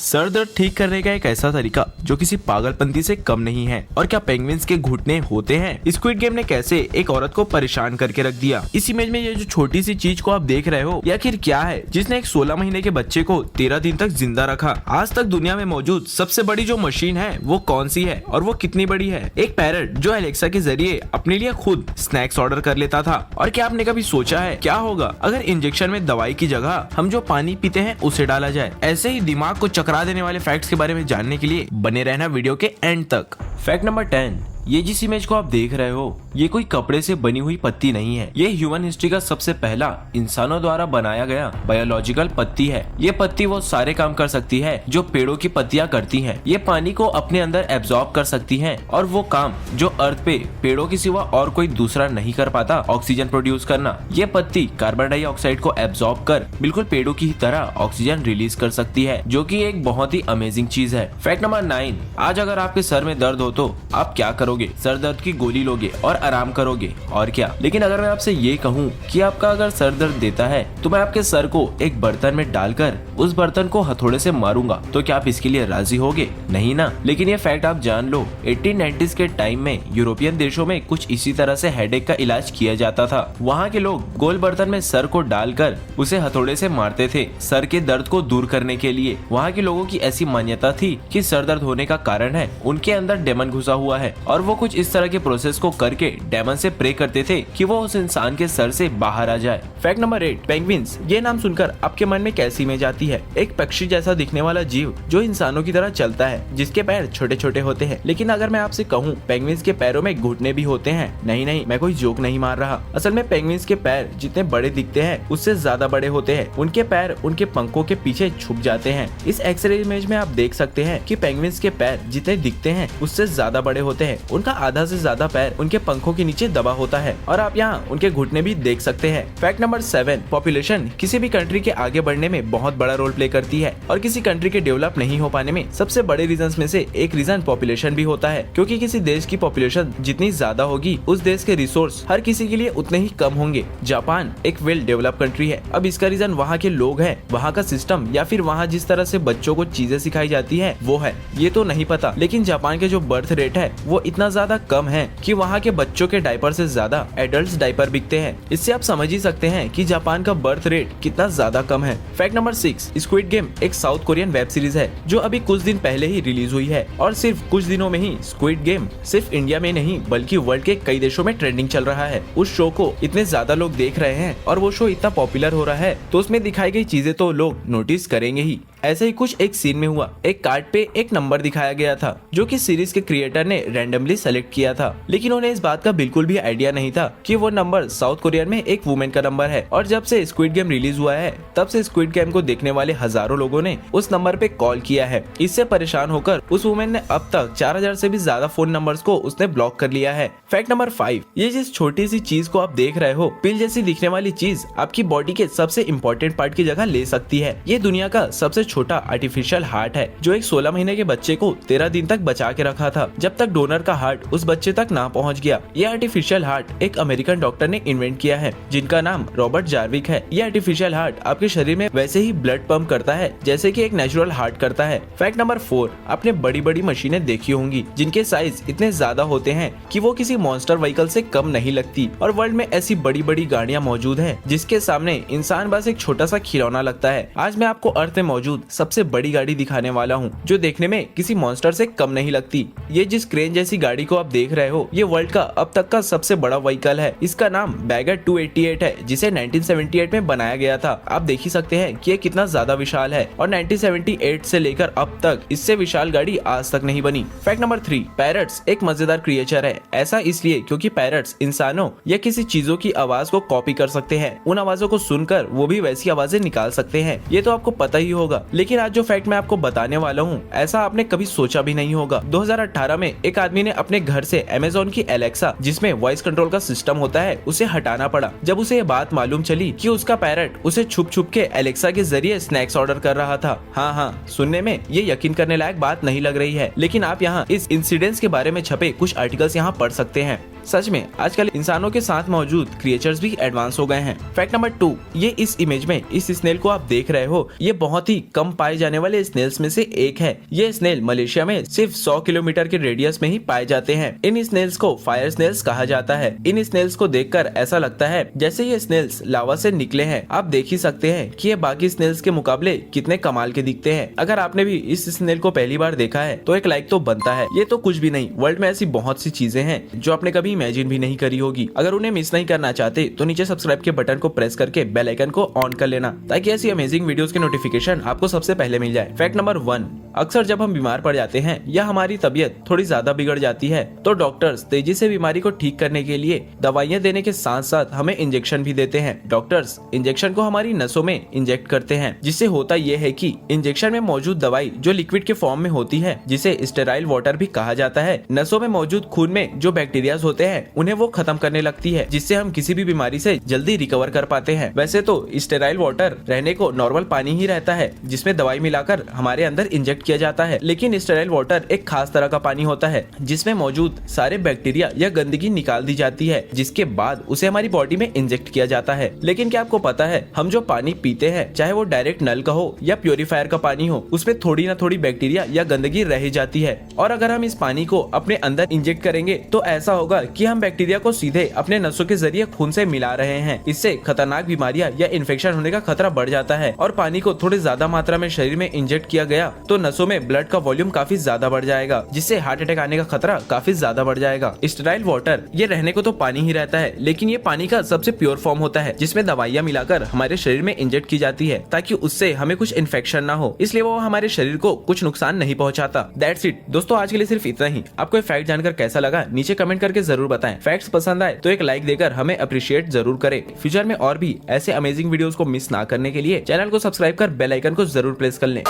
Sir दर्द ठीक करने का एक ऐसा तरीका जो किसी पागलपंती से कम नहीं है। और क्या पेंगुइन्स के घुटने होते हैं? स्क्विड गेम ने कैसे एक औरत को परेशान करके रख दिया। इस इमेज में ये जो छोटी सी चीज को आप देख रहे हो, ये आखिर क्या है जिसने एक 16 महीने के बच्चे को 13 दिन तक जिंदा रखा? आज तक दुनिया में मौजूद सबसे बड़ी जो मशीन है वो कौन सी है और वो कितनी बड़ी है? एक पैरट जो एलेक्सा के जरिए अपने लिए खुद स्नैक्स ऑर्डर कर लेता था। और क्या आपने कभी सोचा है क्या होगा अगर इंजेक्शन में दवाई की जगह हम जो पानी पीते हैं उसे डाला जाए? ऐसे ही दिमाग को चकरा देने वाले फैक्ट्स के बारे में जानने के लिए बने रहना वीडियो के एंड तक। फैक्ट नंबर 10, ये जिस इमेज को आप देख रहे हो ये कोई कपड़े से बनी हुई पत्ती नहीं है। ये ह्यूमन हिस्ट्री का सबसे पहला इंसानों द्वारा बनाया गया बायोलॉजिकल पत्ती है। ये पत्ती वो सारे काम कर सकती है जो पेड़ों की पत्तियां करती हैं। ये पानी को अपने अंदर एब्जॉर्ब कर सकती हैं और वो काम जो अर्थ पे पेड़ों के सिवा और कोई दूसरा नहीं कर पाता, ऑक्सीजन प्रोड्यूस करना। ये पत्ती कार्बन डाइऑक्साइड को एब्जॉर्ब कर बिल्कुल पेड़ों की तरह ऑक्सीजन रिलीज कर सकती है, जो की एक बहुत ही अमेजिंग चीज है। फैक्ट नंबर 9, आज अगर आपके सर में दर्द हो तो आप क्या करोगे? सर दर्द की गोली लोगे और आराम करोगे और क्या। लेकिन अगर मैं आपसे ये कहूँ कि आपका अगर सर दर्द देता है तो मैं आपके सर को एक बर्तन में डालकर उस बर्तन को हथौड़े से मारूंगा, तो क्या आप इसके लिए राजी होगे? नहीं ना। लेकिन ये फैक्ट आप जान लो, 1890s के टाइम में यूरोपियन देशों में कुछ इसी तरह से हेडेक का इलाज किया जाता था। वहाँ के लोग गोल बर्तन में सर को डालकर उसे हथौड़े से मारते थे सर के दर्द को दूर करने के लिए। वहाँ के लोगों की ऐसी मान्यता थी कि सर दर्द होने का कारण है उनके अंदर डेमन घुसा हुआ है, और वो कुछ इस तरह के प्रोसेस को करके डेमन से प्रे करते थे कि वो उस इंसान के सर से बाहर आ जाए। Fact number 8, penguins. ये नाम सुनकर आपके मन में कैसी इमेज आती है? एक पक्षी जैसा दिखने वाला जीव जो इंसानों की तरह चलता है, जिसके पैर छोटे छोटे होते हैं। लेकिन अगर मैं आपसे कहूँ पेंगुइन्स के पैरों में घुटने भी होते हैं, नहीं, मैं कोई जोक नहीं मार रहा। असल में पेंगुइन्स के पैर जितने बड़े दिखते हैं उससे ज्यादा बड़े होते हैं। उनके पैर उनके पंखों के पीछे छुप जाते हैं। इस एक्सरे इमेज में आप देख सकते हैं कि पेंगुइन्स के पैर जितने दिखते हैं उससे ज्यादा बड़े होते हैं। उनका आधा से ज्यादा पैर उनके पंखों के नीचे दबा होता है और आप यहाँ उनके घुटने भी देख सकते हैं। फैक्ट नंबर 7, पॉपुलेशन किसी भी कंट्री के आगे बढ़ने में बहुत बड़ा रोल प्ले करती है, और किसी कंट्री के डेवलप नहीं हो पाने में सबसे बड़े रीजंस में से एक रीजन पॉपुलेशन भी होता है। क्योंकि किसी देश की पॉपुलेशन जितनी ज्यादा होगी उस देश के रिसोर्स हर किसी के लिए उतने ही कम होंगे। जापान एक वेल डेवलप कंट्री है। अब इसका रीजन वहाँ के लोग हैं, वहाँ का सिस्टम, या फिर वहाँ जिस तरह से बच्चों को चीजें सिखाई जाती है वो है, ये तो नहीं पता। लेकिन जापान के जो बर्थ रेट है वो इतना ज्यादा कम है कि वहाँ के बच्चों के डायपर से ज्यादा एडल्ट डायपर बिकते हैं। इससे आप समझ ही सकते हैं कि जापान का बर्थ रेट कितना ज्यादा कम है। फैक्ट नंबर 6, स्क्विड गेम एक साउथ कोरियन वेब सीरीज है जो अभी कुछ दिन पहले ही रिलीज हुई है, और सिर्फ कुछ दिनों में ही स्क्विड गेम सिर्फ इंडिया में नहीं बल्कि वर्ल्ड के कई देशों में ट्रेंडिंग चल रहा है। उस शो को इतने ज्यादा लोग देख रहे हैं और वो शो इतना पॉपुलर हो रहा है तो उसमें दिखाई गई चीजें तो लोग नोटिस करेंगे ही। ऐसे ही कुछ एक सीन में हुआ। एक कार्ड पे एक नंबर दिखाया गया था जो कि सीरीज के क्रिएटर ने रैंडमली सेलेक्ट किया था, लेकिन उन्हें इस बात का बिल्कुल भी आइडिया नहीं था कि वो नंबर साउथ कोरिया में एक वुमेन का नंबर है। और जब से स्क्विड गेम रिलीज हुआ है तब से स्क्विड गेम को देखने वाले हजारों लोगों ने उस नंबर पे कॉल किया है। इससे परेशान होकर उस वुमेन ने अब तक 4000 से भी ज्यादा फोन नंबर्स को उसने ब्लॉक कर लिया है। फैक्ट नंबर 5, ये जिस छोटी सी चीज को आप देख रहे हो, पिल जैसी दिखने वाली चीज आपकी बॉडी के सबसे इम्पोर्टेंट पार्ट की जगह ले सकती है। ये दुनिया का सबसे छोटा आर्टिफिशियल हार्ट है जो एक 16 महीने के बच्चे को 13 दिन तक बचा के रखा था, जब तक डोनर का हार्ट उस बच्चे तक ना पहुंच गया। ये आर्टिफिशियल हार्ट एक अमेरिकन डॉक्टर ने इन्वेंट किया है जिनका नाम रॉबर्ट जार्विक है। ये आर्टिफिशियल हार्ट आपके शरीर में वैसे ही ब्लड पंप करता है जैसे कि एक नेचुरल हार्ट करता है। फैक्ट नंबर 4, आपने बड़ी बड़ी मशीनें देखी होंगी जिनके साइज इतने ज्यादा होते हैं कि वो किसी मॉन्स्टर व्हीकल से कम नहीं लगती, और वर्ल्ड में ऐसी बड़ी बड़ी गाड़ियां मौजूद है जिसके सामने इंसान बस एक छोटा सा खिलौना लगता है। आज मैं आपको अर्थ में मौजूद सबसे बड़ी गाड़ी दिखाने वाला हूँ जो देखने में किसी मॉन्स्टर से कम नहीं लगती। ये जिस क्रेन जैसी गाड़ी को आप देख रहे हो ये वर्ल्ड का अब तक का सबसे बड़ा व्हीकल है। इसका नाम बैगर 288 है जिसे 1978 में बनाया गया था। आप देख ही सकते हैं कि ये कितना ज्यादा विशाल है, और 1978 से लेकर अब तक इससे विशाल गाड़ी आज तक नहीं बनी। फैक्ट नंबर 3, पैरट्स एक मजेदार क्रिएचर है। ऐसा इसलिए क्योंकि पैरट्स इंसानों या किसी चीजों की आवाज को कॉपी कर सकते हैं। उन आवाजों को सुनकर वो भी वैसी आवाजें निकाल सकते हैं। ये तो आपको पता ही होगा। लेकिन आज जो फैक्ट मैं आपको बताने वाला हूँ ऐसा आपने कभी सोचा भी नहीं होगा। 2018 में एक आदमी ने अपने घर से अमेज़न की एलेक्सा जिसमें वॉइस कंट्रोल का सिस्टम होता है उसे हटाना पड़ा जब उसे ये बात मालूम चली कि उसका पैरट उसे छुप छुप के एलेक्सा के जरिए स्नैक्स ऑर्डर कर रहा था। हाँ, सुनने में ये यकीन करने लायक बात नहीं लग रही है, लेकिन आप यहाँ इस इंसिडेंस के बारे में छपे कुछ आर्टिकल्स यहाँ पढ़ सकते हैं। सच में आजकल इंसानों के साथ मौजूद क्रिएचर्स भी एडवांस हो गए हैं। फैक्ट नंबर 2, ये इस इमेज में इस स्नेल को आप देख रहे हो, ये बहुत ही कम पाए जाने वाले स्नेल्स में से एक है। ये स्नेल मलेशिया में सिर्फ 100 किलोमीटर के रेडियस में ही पाए जाते हैं। इन स्नेल्स को फायर स्नेल्स कहा जाता है। इन स्नेल्स को देखकर ऐसा लगता है जैसे ये स्नेल्स लावा से निकले हैं। आप देख ही सकते हैं कि ये बाकी स्नेल्स के मुकाबले कितने कमाल के दिखते हैं। अगर आपने भी इस स्नेल को पहली बार देखा है तो एक लाइक तो बनता है। ये तो कुछ भी नहीं, वर्ल्ड में ऐसी बहुत सी चीजें हैं जो आपने कभी इमेजिन भी नहीं करी होगी। अगर उन्हें मिस नहीं करना चाहते तो नीचे सब्सक्राइब के बटन को प्रेस करके बेल आइकन को ऑन कर लेना, ताकि ऐसी अमेजिंग वीडियोस के नोटिफिकेशन आपको सबसे पहले मिल जाए। फैक्ट नंबर 1, अक्सर जब हम बीमार पड़ जाते हैं या हमारी तबीयत थोड़ी ज्यादा बिगड़ जाती है तो डॉक्टर्स तेजी से बीमारी को ठीक करने के लिए दवाइयां देने के साथ साथ हमें इंजेक्शन भी देते हैं। डॉक्टर्स इंजेक्शन को हमारी नसों में इंजेक्ट करते हैं, जिससे होता यह है कि इंजेक्शन में मौजूद दवाई जो लिक्विड के फॉर्म में होती है, जिसे स्टेराइल वाटर भी कहा जाता है, नसों में मौजूद खून में जो बैक्टीरिया होते हैं उन्हें वो खत्म करने लगती है, जिससे हम किसी भी बीमारी से जल्दी रिकवर कर पाते हैं। वैसे तो स्टेराइल वाटर रहने को नॉर्मल पानी ही रहता है जिसमें दवाई मिलाकर हमारे अंदर इंजेक्ट किया जाता है, लेकिन स्टेराइल वाटर एक खास तरह का पानी होता है जिसमें मौजूद सारे बैक्टीरिया या गंदगी निकाल दी जाती है, जिसके बाद उसे हमारी बॉडी में इंजेक्ट किया जाता है। लेकिन क्या आपको पता है, हम जो पानी पीते हैं, चाहे वो डायरेक्ट नल का हो या प्योरीफायर का पानी हो, उसमें थोड़ी ना थोड़ी बैक्टीरिया या गंदगी रह जाती है। और अगर हम इस पानी को अपने अंदर इंजेक्ट करेंगे तो ऐसा होगा कि हम बैक्टीरिया को सीधे अपने नसों के जरिए खून से मिला रहे हैं। इससे खतरनाक बीमारियां या इन्फेक्शन होने का खतरा बढ़ जाता है। और पानी को थोड़ी ज्यादा मात्रा में शरीर में इंजेक्ट किया गया तो नसों में ब्लड का वॉल्यूम काफी ज्यादा बढ़ जाएगा, जिससे हार्ट अटैक आने का खतरा काफी ज्यादा बढ़ जाएगा। स्टेराइल वाटर ये रहने को तो पानी ही रहता है, लेकिन ये पानी का सबसे प्योर फॉर्म होता है, जिसमें दवाइयां मिलाकर हमारे शरीर में इंजेक्ट की जाती है ताकि उससे हमें कुछ इन्फेक्शन ना हो, इसलिए वो हमारे शरीर को कुछ नुकसान नहीं पहुंचाता। दैट्स इट दोस्तों, आज के लिए सिर्फ इतना ही। आपको ये फैक्ट जानकर कैसा लगा नीचे कमेंट करके जरूर बताएं। फैक्ट्स पसंद आए तो एक लाइक देकर हमें अप्रिशिएट जरूर करें। फ्यूचर में और भी ऐसे अमेजिंग वीडियोस को मिस ना करने के लिए चैनल को सब्सक्राइब कर बेल आइकन को जरूर प्रेस कर लें।